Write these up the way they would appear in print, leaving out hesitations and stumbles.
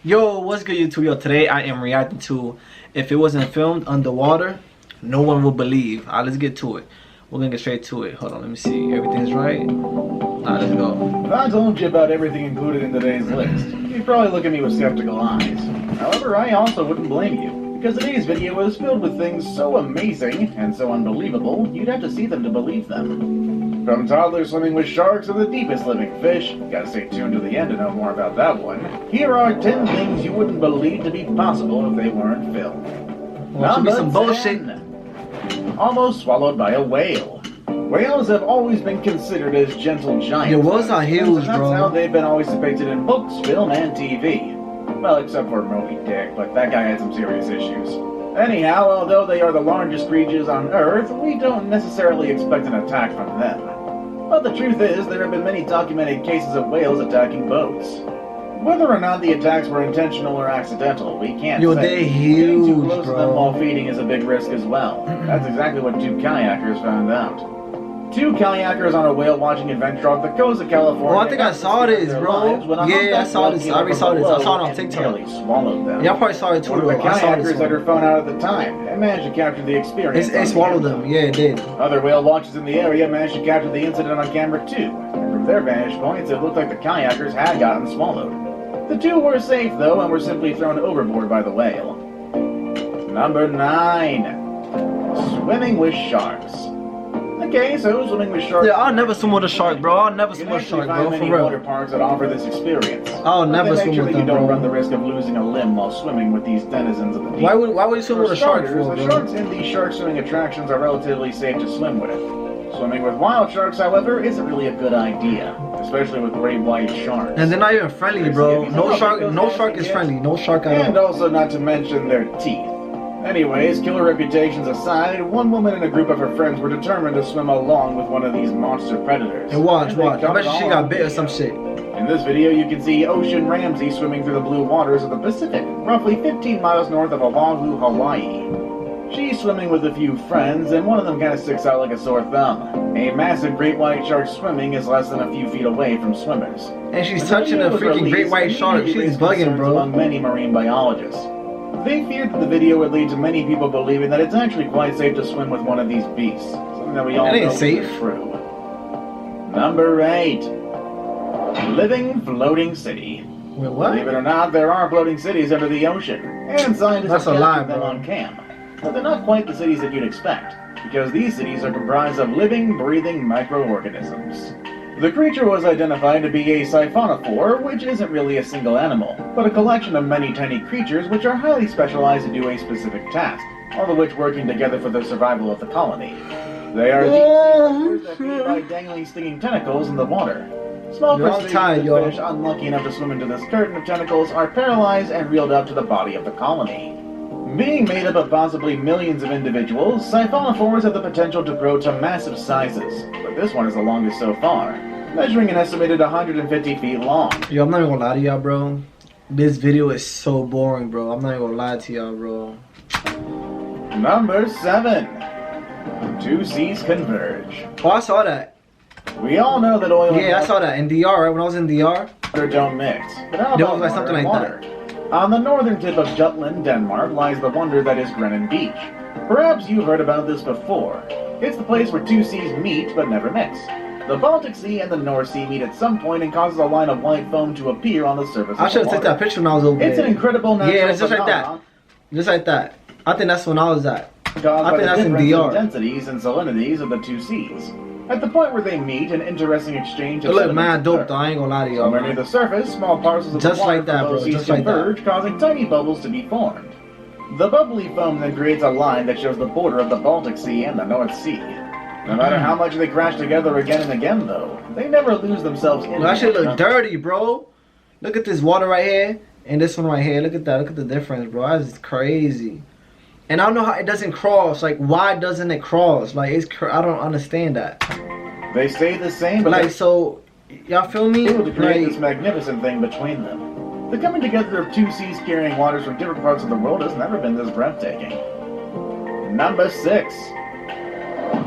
Yo, what's good YouTube? Yo, today I am reacting to if it wasn't filmed underwater, no one will believe. Alright, let's get to it. We're gonna get straight to it. Hold on, let me see. Everything's right. Alright, let's go. If I told you about everything included in today's list, you'd probably look at me with skeptical eyes. However, I also wouldn't blame you, because today's video is filled with things so amazing and so unbelievable, you'd have to see them to believe them. From toddlers swimming with sharks to the deepest living fish, gotta stay tuned to the end to know more about that one. Here are 10 things you wouldn't believe to be possible if they weren't filmed. Well, be some bullshit. Almost swallowed by a whale. Whales have always been considered as gentle giants. Yeah, whales are huge, that's bro. That's how they've been always depicted in books, film, and TV. Well, except for Moby Dick, but that guy had some serious issues. Anyhow, although they are the largest creatures on Earth, we don't necessarily expect an attack from them. But the truth is, there have been many documented cases of whales attacking boats. Whether or not the attacks were intentional or accidental, we can't say. Yo, they're huge, Getting too close bro. to them while feeding is a big risk as well. That's exactly what 2 kayakers found out. 2 kayakers on a whale-watching adventure off the coast of California. Oh, I think I saw this, bro. Yeah, I saw this. I already saw this. I saw it on TikTok. Swallowed them. Yeah, I probably saw it too. One of the I saw this kayakers had her one. phone out at the time and managed to capture the experience. It swallowed them. Yeah, it did. Other whale watchers in the area managed to capture the incident on camera too. And from their vantage points, it looked like the kayakers had gotten swallowed. The 2 were safe though and were simply thrown overboard by the whale. Number 9. Swimming with sharks. Okay, so swimming with sharks. Yeah, I'll never swim with a shark, bro. I'll never swim with a shark, bro. For water real. parks that offer this experience. I'll never Make swim sure with that you them, don't bro. run the risk of losing a limb while swimming with these denizens of the deep. Why would you swim with a shark for, The bro? sharks in these shark swimming attractions are relatively safe to swim with. Swimming with wild sharks, however, isn't really a good idea, especially with great white sharks. And they're not even friendly, bro. No shark is friendly. No shark at And all. also not to mention their teeth. Anyways, killer reputations aside, one woman and a group of her friends were determined to swim along with one of these monster predators. And watch. they I bet caught you she all got on bit or video. some shit. In this video, you can see Ocean Ramsey swimming through the blue waters of the Pacific, roughly 15 miles north of Oahu, Hawaii. She's swimming with a few friends, and one of them kind of sticks out like a sore thumb. A massive great white shark swimming is less than a few feet away from swimmers. And she's When the touching a video was freaking great released, white it shark. immediately She's raised bugging, concerns bro. among many marine biologists. They feared that the video would lead to many people believing that it's actually quite safe to swim with one of these beasts. Something that we all It ain't know safe. is true. Number 8. Living floating city. Wait, what? Believe it or not, there are floating cities under the ocean, and scientists That's have a lie, captured them bro. on cam. But they're not quite the cities that you'd expect, because these cities are comprised of living, breathing microorganisms. The creature was identified to be a siphonophore, which isn't really a single animal, but a collection of many tiny creatures which are highly specialized to do a specific task, all of which working together for the survival of the colony. They are deep sea creatures that feed by dangling stinging tentacles in the water. Small Yo, I'm crustaceans tired, and yo. fish unlucky enough to swim into this curtain of tentacles are paralyzed and reeled up to the body of the colony. Being made up of possibly millions of individuals, siphonophores have the potential to grow to massive sizes, but this one is the longest so far, measuring an estimated 150 feet long. Yo, I'm not even gonna lie to y'all, bro. This video is so boring, bro. I'm not even gonna lie to y'all, bro. Number 7. 2 seas converge. Oh, I saw that. We all know that oil Yeah, I and saw that in DR, right? When I was in DR. water don't mix. But how There about was like water something and like water? On the northern tip of Jutland, Denmark, lies the wonder that is Grenland Beach. Perhaps you've heard about this before. It's the place where 2 seas meet but never mix. The Baltic Sea and the North Sea meet at some point and causes a line of white foam to appear on the surface I of should the have water. taken that picture when I was over there. It's an incredible natural Yeah, it's just like phenomenon that. Just like that. I think that's when I was at. caused I by think the that's in difference DR. densities and salinities of the 2 seas. At the point where they meet, an interesting exchange It of look sediments mad dope occur. though. I ain't gonna lie to y'all, Somewhere near man. the surface, small parcels of Just the water like that, from both bro, seas just like that. converge, causing tiny bubbles to be formed. The bubbly foam then creates a line that shows the border of the Baltic Sea and the North Sea. No matter how much they crash together again and again, though, they never lose themselves in. Well, that shit look dirty, bro. Look at this water right here and this one right here. Look at that. Look at the difference, bro. That's crazy. And I don't know how it doesn't cross. Like, why doesn't it cross? Like, I don't understand that. They stay the same, but Like, so, y'all feel me? they're able to create Like, this magnificent thing between them. The coming together of 2 seas carrying waters from different parts of the world has never been this breathtaking. Number 6.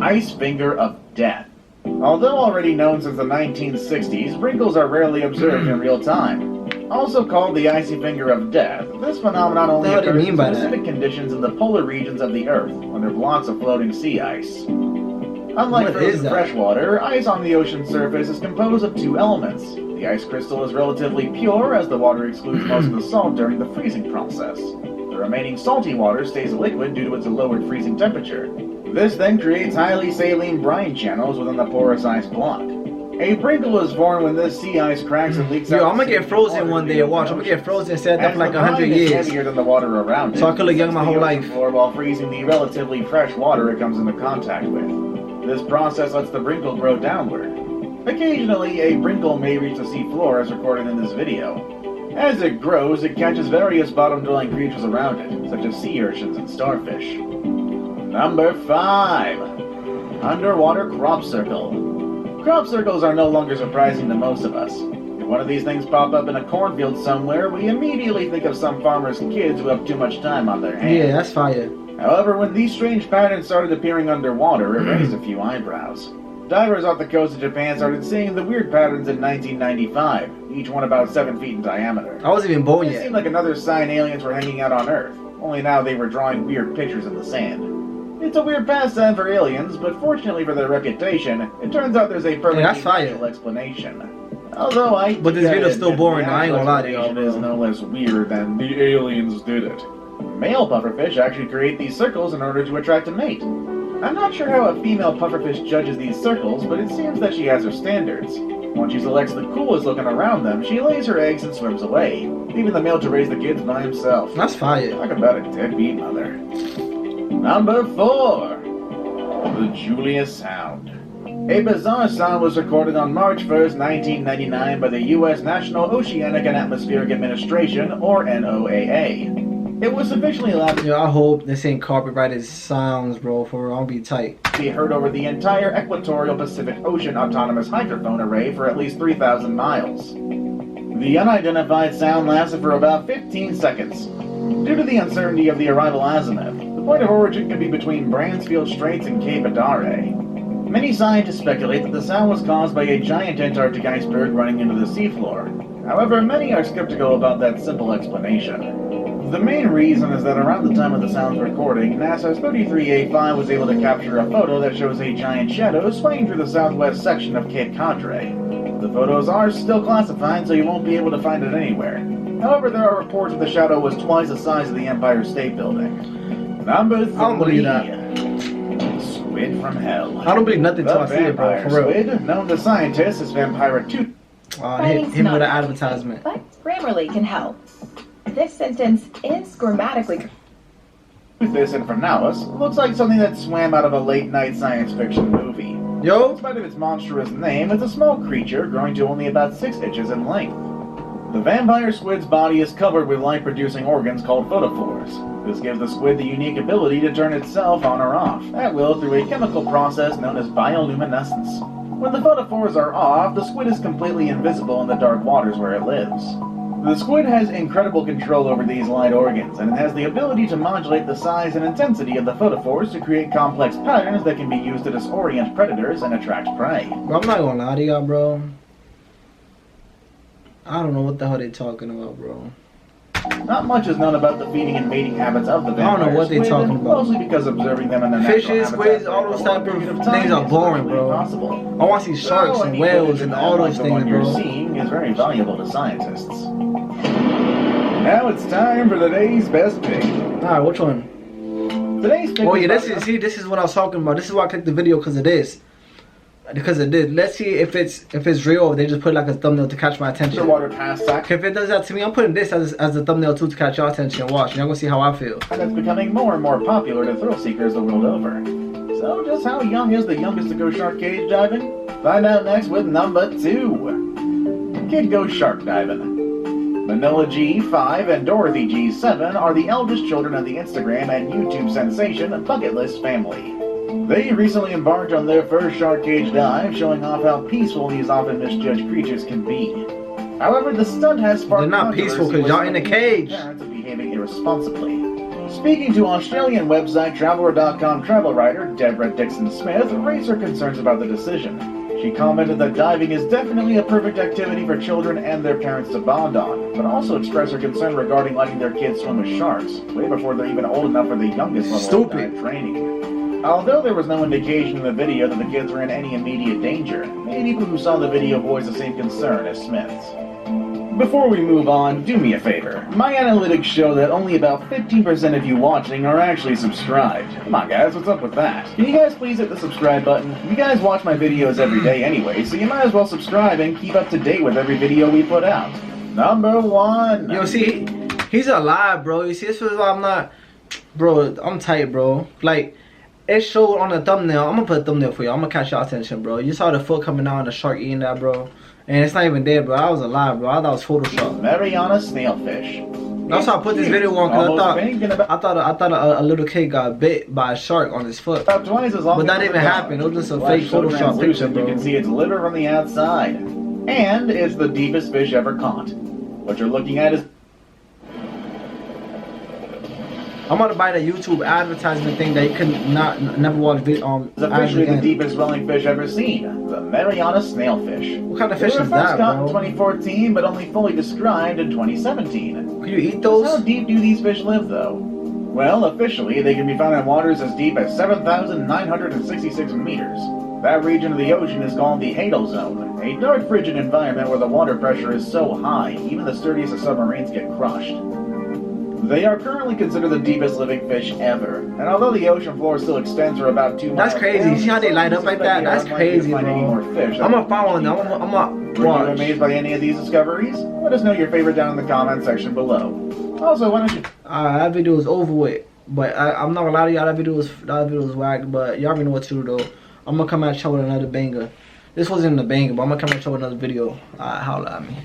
Ice Finger of Death. Although already known since the 1960s, wrinkles are rarely observed in real time. Also called the icy finger of death, this phenomenon only What do you occurs mean in by that? specific conditions in the polar regions of the Earth, under blocks of floating sea ice. Unlike What is frozen that? freshwater, ice on the ocean surface is composed of two elements. The ice crystal is relatively pure, as the water excludes most of the salt during the freezing process. The remaining salty water stays liquid due to its lowered freezing temperature. This then creates highly saline brine channels within the porous ice block. A brinkle is formed when this sea ice cracks and leaks out. Yo, I'm gonna the get sea frozen water one to day. the Watch, I'm open gonna get frozen and set ocean. up for like As the 100 brine is years. heavier than the water around it, So I could look young it my sinks whole the ocean life. floor while freezing the relatively fresh water it comes into contact with. This process lets the brinkle grow downward. Occasionally, a brinkle may reach the sea floor as recorded in this video. As it grows, it catches various bottom-dwelling creatures around it, such as sea urchins and starfish. Number 5. Underwater crop circle. Crop circles are no longer surprising to most of us. If one of these things pop up in a cornfield somewhere, we immediately think of some farmers' kids who have too much time on their hands. Yeah, that's fire. However, when these strange patterns started appearing underwater, it raised a few eyebrows. Divers off the coast of Japan started seeing the weird patterns in 1995, each one about 7 feet in diameter. I wasn't even born It yet. seemed like another sign aliens were hanging out on Earth, only now they were drawing weird pictures in the sand. It's a weird pastime for aliens, but fortunately for their reputation, it turns out there's a perfectly that's fire. rational explanation. Although But this video's still boring, the I ain't gonna lie to y'all, explanation is bro. no less weird than the aliens did it. Male pufferfish actually create these circles in order to attract a mate. I'm not sure how a female pufferfish judges these circles, but it seems that she has her standards. Once she selects the coolest looking around them, she lays her eggs and swims away, leaving the male to raise the kids by himself. That's fire. Talk about a deadbeat mother. Number 4. The Julius Sound. A bizarre sound was recorded on March 1st, 1999 by the U.S. National Oceanic and Atmospheric Administration, or NOAA. It was officially allowed to Yo, I hope this ain't copyrighted sounds, bro. For real, I'll be tight. be heard over the entire equatorial Pacific Ocean autonomous hydrophone array for at least 3,000 miles. The unidentified sound lasted for about 15 seconds. Due to the uncertainty of the arrival azimuth, the point of origin could be between Bransfield Straits and Cape Adare. Many scientists speculate that the sound was caused by a giant Antarctic iceberg running into the seafloor. However, many are skeptical about that simple explanation. The main reason is that around the time of the sound's recording, NASA's 33A5 was able to capture a photo that shows a giant shadow swaying through the southwest section of Cape Cadre. The photos are still classified, so you won't be able to find it anywhere. However, there are reports that the shadow was twice the size of the Empire State Building. Number 3. I don't believe that. Squid from Hell. I don't believe nothing till The I see it, bro. vampire For real. squid, known to scientists as Vampira 2. Hit him with an advertisement. But Grammarly can help. This sentence is grammatically This Infernalis looks like something that swam out of a late-night science fiction movie. In Yo, spite of its monstrous name, it's a small creature growing to only about 6 inches in length. The vampire squid's body is covered with light-producing organs called photophores. This gives the squid the unique ability to turn itself on or off, at will through a chemical process known as bioluminescence. When the photophores are off, the squid is completely invisible in the dark waters where it lives. The squid has incredible control over these light organs, and it has the ability to modulate the size and intensity of the photophores to create complex patterns that can be used to disorient predators and attract prey. bro, I'm not gonna lie to y'all, bro. I don't know what the hell they talking about, bro. Not much is known about the feeding and mating habits of the vampire I don't know what they squid, talking about. mostly because observing them in their Fishes, natural squids, habitat all those for a long type of period things time are is boring, virtually bro. impossible. I want to see sharks So and any whales footage and of all that, those like the one things, you're bro. seeing is very valuable to scientists. Now it's time for the day's best pick. Alright, which one? Today's pick Oh yeah, is this is what I was talking about. This is why I clicked the video because of this. Because it did. Let's see if it's real or they just put like a thumbnail to catch my attention. underwater pass sack If it does that to me, I'm putting this as a thumbnail too to catch your attention. Watch, y'all gonna see how I feel. that's becoming more and more popular to thrill seekers the world over. So just how young is the youngest to go shark cage diving? Find out next with number 2. Kid goes shark diving. Manila G5 and Dorothy G7 are the eldest children of the Instagram and YouTube sensation Bucket List family. They recently embarked on their first shark cage dive, showing off how peaceful these often misjudged creatures can be. However, the stunt has sparked They're not peaceful controversy 'cause y'all in a with cage. parents are behaving irresponsibly. Speaking to Australian website Traveller.com travel writer Deborah Dixon Smith raised her concerns about the decision. She commented that diving is definitely a perfect activity for children and their parents to bond on, but also expressed her concern regarding letting their kids swim with sharks, way before they're even old enough for the youngest level of dive training. Although there was no indication in the video that the kids were in any immediate danger, many people who saw the video voiced the same concern as Smith's. Before we move on, do me a favor. My analytics show that only about 15% of you watching are actually subscribed. Come on guys, what's up with that? Can you guys please hit the subscribe button? You guys watch my videos every day anyway, so you might as well subscribe and keep up to date with every video we put out. Number 1. Yo, see, he's alive, bro. You see, this is why I'm not... Bro, I'm tight, bro. Like, it showed on the thumbnail. I'm gonna put a thumbnail for you. I'm gonna catch y'all attention, bro. You saw the foot coming out and the shark eating that, bro. And it's not even dead, bro. I was alive, bro. I thought it was Photoshop. Mariana snailfish. That's why I put this video on, because I thought a little kid got bit by a shark on his foot. About twice as long but that didn't even happen. It was just a fake Photoshop picture, bro. You can see its liver from the outside. And it's the deepest fish ever caught. What you're looking at is... I'm about to buy the YouTube advertisement thing that you can never watch video It's officially the deepest dwelling fish ever seen, the Mariana snailfish. What kind of fish is that, bro? It was first caught in 2014, but only fully described in 2017. Can you eat those? How deep do these fish live, though? Well, officially, they can be found in waters as deep as 7,966 meters. That region of the ocean is called the Hadal Zone, a dark, frigid environment where the water pressure is so high, even the sturdiest of submarines get crushed. They are currently considered the deepest living fish ever, and although the ocean floor still extends for about 2 miles... That's crazy. See how they light up like that? That's crazy, bro. I'm gonna follow them. I'm gonna watch. Were you amazed by any of these discoveries? Let us know your favorite down in the comment section below. Also, why don't you... that video is over with, but I'm not gonna lie to y'all, that video was whack, but y'all already know what to do, though. I'm gonna come at y'all with another banger. This wasn't a banger, but I'm gonna come at y'all with another video. Holla at me.